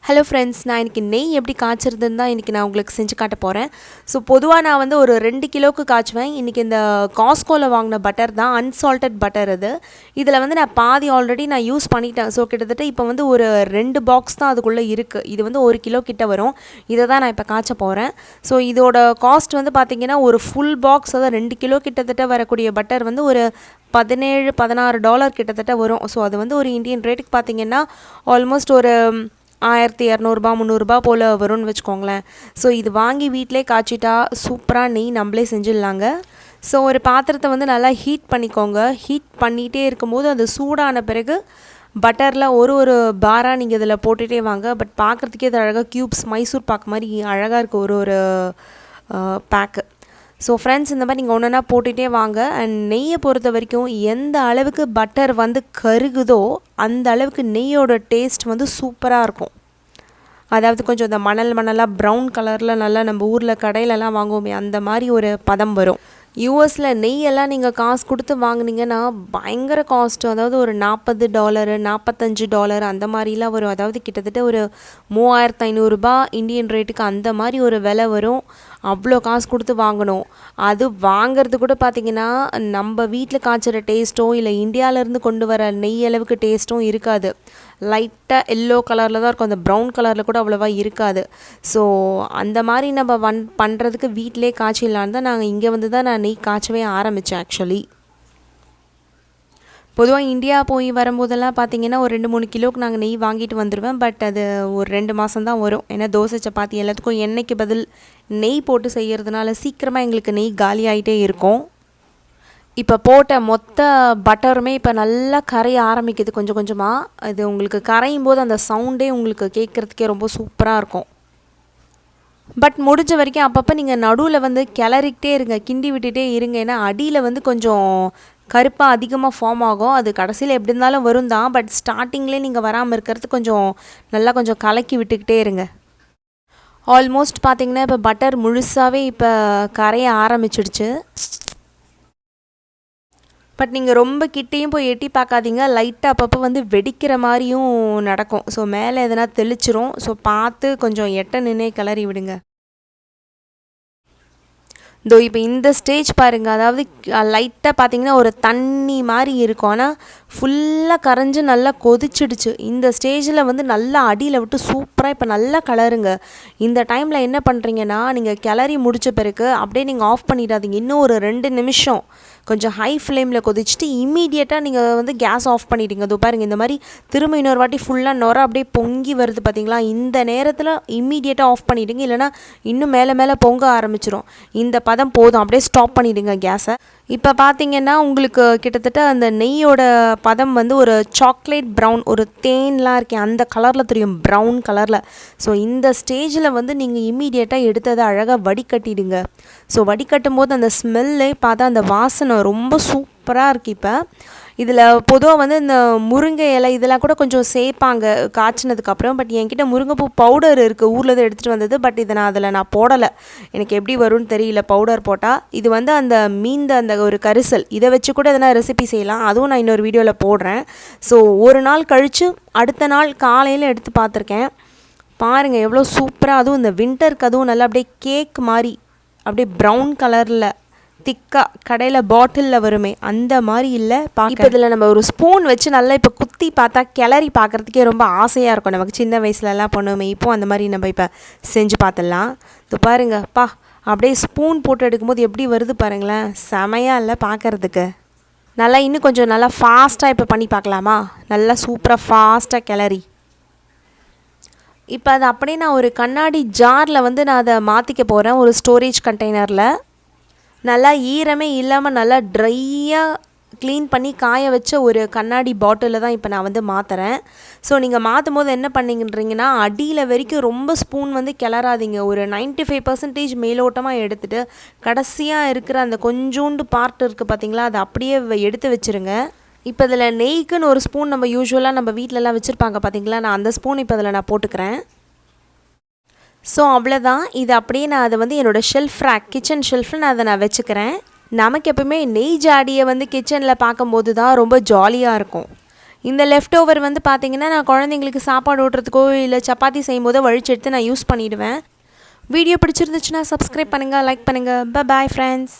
Hello friends, நான் இன்றைக்கி நெய் எப்படி காய்ச்சிருதுன்னு தான் இன்றைக்கி நான் உங்களுக்கு செஞ்சு காட்ட போகிறேன். ஸோ பொதுவாக நான் வந்து ஒரு 2 கிலோவுக்கு காய்ச்சுவேன். இன்றைக்கி இந்த காஸ்கோவில் வாங்கின பட்டர் தான், அன்சால்டட் பட்டர் இது. இதில் வந்து நான் பாதி ஆல்ரெடி நான் யூஸ் பண்ணிட்டேன். ஸோ கிட்டத்தட்ட இப்போ வந்து ஒரு 2 பாக்ஸ் தான் அதுக்குள்ளே இருக்குது. இது வந்து 1 கிலோ கிட்ட வரும். இதை தான் நான் இப்போ காய்ச்ச போகிறேன். ஸோ இதோட காஸ்ட் வந்து பார்த்திங்கன்னா ஒரு ஃபுல் பாக்ஸ், அதாவது 2 கிலோ கிட்டத்தட்ட வரக்கூடிய பட்டர் வந்து ஒரு $17-16 கிட்டத்தட்ட வரும். ஸோ அது வந்து ஒரு இந்தியன் ரேட்டுக்கு பார்த்திங்கன்னா ஆல்மோஸ்ட் ஒரு 1200-300 போல் வரும்னு வச்சுக்கோங்களேன். ஸோ இது வாங்கி வீட்டிலே காய்ச்சிட்டா சூப்பராக நெய் நம்மளே செஞ்சிடலாங்க. ஸோ ஒரு பாத்திரத்தை வந்து நல்லா ஹீட் பண்ணிக்கோங்க. ஹீட் பண்ணிகிட்டே இருக்கும்போது அது சூடான பிறகு பட்டரில் ஒரு பாராக நீங்கள் இதில் போட்டுகிட்டே வாங்க. பட் பார்க்குறதுக்கே அது அழகாக க்யூப்ஸ் மைசூர் பாக்கு மாதிரி அழகாக இருக்குது ஒரு பேக்கு. ஸோ ஃப்ரெண்ட்ஸ், இந்த மாதிரி நீங்கள் ஒன்றா போட்டுகிட்டே வாங்க. அண்ட் நெய்யை பொறுத்த வரைக்கும் எந்த அளவுக்கு பட்டர் வந்து கருகுதோ அந்த அளவுக்கு நெய்யோட டேஸ்ட் வந்து சூப்பராக இருக்கும். அதாவது கொஞ்சம் இந்த மணலாக ப்ரௌன் கலரில் நல்லா நம்ம ஊரில் கடையிலலாம் வாங்குவோமே அந்த மாதிரி ஒரு பதம் வரும். யூஎஸில் நெய்யெல்லாம் நீங்கள் காசு கொடுத்து வாங்கினீங்கன்னா பயங்கர காஸ்ட்டு. அதாவது ஒரு $40 $45 அந்த மாதிரிலாம் வரும். அதாவது கிட்டத்தட்ட ஒரு $3500 இந்தியன் ரேட்டுக்கு அந்த மாதிரி ஒரு விலை வரும். அவ்வளோ காசு கொடுத்து வாங்கணும். அது வாங்கிறது கூட பார்த்திங்கன்னா நம்ம வீட்டில் காய்ச்சிற டேஸ்ட்டோ இல்லை இந்தியாவிலேருந்து கொண்டு வர நெய் அளவுக்கு டேஸ்ட்டும் இருக்காது. லைட்டாக எல்லோ கலரில் தான் இருக்கும். அந்த ப்ரௌன் கலரில் கூட அவ்வளோவா இருக்காது. ஸோ அந்த மாதிரி நம்ம பண்ணுறதுக்கு வீட்டிலே காய்ச்சிடலான்னு தான் நாங்கள் இங்கே வந்து தான் நான் நெய் காய்ச்சவே ஆரம்பித்தேன். ஆக்சுவலி பொதுவாக இந்தியா போய் வரும்போதெல்லாம் பார்த்திங்கன்னா ஒரு 2-3 கிலோவுக்கு நாங்கள் நெய் வாங்கிட்டு வந்துடுவேன். பட் அது ஒரு 2 மாதம் தான் வரும். ஏன்னா தோசை சப்பாத்தி எல்லாத்துக்கும் எண்ணெய்க்கு பதில் நெய் போட்டு செய்கிறதுனால சீக்கிரமாக எங்களுக்கு நெய் காலி ஆகிட்டே இருக்கும். இப்போ போட்ட மொத்த பட்டருமே இப்போ நல்லா கரைய ஆரம்பிக்குது கொஞ்சம் கொஞ்சமாக. அது உங்களுக்கு கரையும் போது அந்த சவுண்டே உங்களுக்கு கேட்குறதுக்கே ரொம்ப சூப்பராக இருக்கும். பட் முடிஞ்ச வரைக்கும் அப்பப்போ நீங்கள் நடுவில் வந்து கிளறிக்கிட்டே இருங்க, கிண்டி விட்டுட்டே இருங்க. ஏன்னா அடியில் வந்து கொஞ்சம் கருப்பாக அதிகமாக ஃபார்ம் ஆகும். அது கடைசியில் எப்படி இருந்தாலும் வரும் தான். பட் ஸ்டார்டிங்லேயே நீங்கள் வராமல் இருக்கிறது கொஞ்சம் கலக்கி விட்டுக்கிட்டே இருங்க. ஆல்மோஸ்ட் பார்த்திங்கன்னா இப்போ பட்டர் முழுசாகவே இப்போ கரைய ஆரம்பிச்சிடுச்சு. பட் நீங்கள் ரொம்ப கிட்டேயும் போய் எட்டி பார்க்காதீங்க. லைட்டாக அப்பப்போ வந்து வெடிக்கிற மாதிரியும் நடக்கும். ஸோ மேலே எதனா தெளிச்சிரும். ஸோ பார்த்து கொஞ்சம் எட்ட நின்னே கிளறி விடுங்க. இதோ இப்போ இந்த ஸ்டேஜ் பாருங்கள். அதாவது லைட்டாக பார்த்திங்கன்னா ஒரு தண்ணி மாதிரி இருக்கும். ஆனால் ஃபுல்லாக கரைஞ்சி நல்லா கொதிச்சிடுச்சு. இந்த ஸ்டேஜில் வந்து நல்லா அடியில் விட்டு சூப்பராக இப்போ நல்லா கிளறுங்க. இந்த டைமில் என்ன பண்ணுறீங்கன்னா, நீங்கள் கிளறி முடித்த பிறகு அப்படியே நீங்கள் ஆஃப் பண்ணிடாதீங்க. இன்னும் ஒரு 2 நிமிஷம் கொஞ்சம் ஹை ஃப்ளேமில் கொதிச்சுட்டு இம்மீடியட்டாக நீங்கள் வந்து கேஸ் ஆஃப் பண்ணிவிடுங்க. அது பாருங்கள், இந்த மாதிரி திரும்ப இன்னொரு வாட்டி ஃபுல்லாக நுர அப்படியே பொங்கி வருது பார்த்திங்களா. இந்த நேரத்தில் இம்மீடியட்டாக ஆஃப் பண்ணிவிடுங்க. இல்லைனா இன்னும் மேலே பொங்க ஆரம்பிச்சிடும். இந்த பதம் போதும், அப்படியே ஸ்டாப் பண்ணிவிடுங்க கேஸை. இப்போ பார்த்திங்கன்னா உங்களுக்கு கிட்டத்தட்ட அந்த நெய்யோட பதம் வந்து ஒரு சாக்லேட் ப்ரௌன், ஒரு தேன்லாம் இருக்கேன் அந்த கலரில் தெரியும், ப்ரௌன் கலரில். ஸோ இந்த ஸ்டேஜில் வந்து நீங்கள் இம்மீடியட்டாக எடுத்து அதை அழகாக வடிகட்டிடுங்க. ஸோ வடிகட்டும் போது அந்த ஸ்மெல்லே பார்த்தா அந்த வாசனை ரொம்ப சூப்பராக இருக்குது. இப்போ இதில் பொதுவாக வந்து இந்த முருங்கை இலை இதெல்லாம் கூட கொஞ்சம் சேர்ப்பாங்க காய்ச்சினதுக்கப்புறம். பட் என்கிட்ட முருங்கைப்பூ பவுடர் இருக்குது, ஊரில் தான் எடுத்துகிட்டு வந்தது. பட் இதை நான் போடலை. எனக்கு எப்படி வரும்னு தெரியல பவுடர் போட்டால். இது வந்து அந்த அந்த ஒரு கரிசல் இதை வச்சு கூட எதனா ரெசிபி செய்யலாம். அதுவும் நான் இன்னொரு வீடியோவில் போடுறேன். ஸோ ஒரு நாள் கழித்து அடுத்த நாள் காலையில் எடுத்து பார்த்துருக்கேன். பாருங்கள் எவ்வளோ சூப்பராக. அதுவும் இந்த வின்டருக்கு அதுவும் நல்லா அப்படியே கேக் மாதிரி அப்படியே ப்ரௌன் கலரில் திக்காக கடையில் பாட்டிலில் வருமே அந்த மாதிரி இல்லை. இப்போ இதில் நம்ம ஒரு ஸ்பூன் வச்சு நல்லா இப்போ குத்தி பார்த்தா கிளறி பார்க்குறதுக்கே ரொம்ப ஆசையாக இருக்கும். நமக்கு சின்ன வயசுலலாம் பண்ணுவோமே, இப்போ அந்த மாதிரி நம்ம இப்போ செஞ்சு பார்த்துடலாம். இது பாருங்கப்பா, அப்படியே ஸ்பூன் போட்டு எடுக்கும்போது எப்படி வருது பாருங்களேன். செமையாக இல்லை பார்க்குறதுக்கு. நல்லா இன்னும் கொஞ்சம் நல்லா ஃபாஸ்ட்டாக இப்போ பண்ணி பார்க்கலாமா? நல்லா சூப்பராக ஃபாஸ்ட்டாக கிளறி இப்போ அதை அப்படியே நான் ஒரு கண்ணாடி ஜாரில் வந்து நான் அதை மாற்றிக்க போகிறேன். ஒரு ஸ்டோரேஜ் கண்டெய்னரில் நல்லா ஈரமே இல்லாமல் நல்லா ட்ரையாக க்ளீன் பண்ணி காய வச்ச ஒரு கண்ணாடி பாட்டிலில் தான் இப்போ நான் வந்து மாற்றுறேன். ஸோ நீங்கள் மாற்றும் போது என்ன பண்ணிங்கன்றீங்கன்னா, அடியில் வரைக்கும் ரொம்ப ஸ்பூன் வந்து கிளறாதீங்க. ஒரு 95% மேலோட்டமாக எடுத்துகிட்டு கடைசியாக இருக்கிற அந்த கொஞ்சோண்டு பார்ட் இருக்குது பார்த்திங்களா, அதை அப்படியே எடுத்து வச்சுருங்க. இப்போ இதில் நெய்க்குன்னு ஒரு ஸ்பூன் நம்ம யூஸ்வலாக நம்ம வீட்டிலலாம் வச்சுருப்பாங்க பார்த்திங்களா, நான் அந்த ஸ்பூன் இப்போ அதில் நான் போட்டுக்கிறேன். ஸோ அவ்வளோதான். இது அப்படியே நான் அதை வந்து என்னோடய ஷெல்ஃப் ரேக், கிச்சன் ஷெல்ஃபில் நான் அதை வச்சுக்கிறேன். நமக்கு எப்பவுமே நெய் ஜாடியை வந்து கிச்சனில் பார்க்கும்போது தான் ரொம்ப ஜாலியாக இருக்கும். இந்த லெஃப்ட் ஓவர் வந்து பார்த்திங்கன்னா நான் குழந்தைங்களுக்கு சாப்பாடு ஓட்டுறதுக்கோ இல்லை சப்பாத்தி செய்யும்போதோ வழிச்சு எடுத்து நான் யூஸ் பண்ணிவிடுவேன். வீடியோ பிடிச்சிருந்துச்சுன்னா சப்ஸ்கிரைப் பண்ணுங்கள், லைக் பண்ணுங்கள். Bye friends.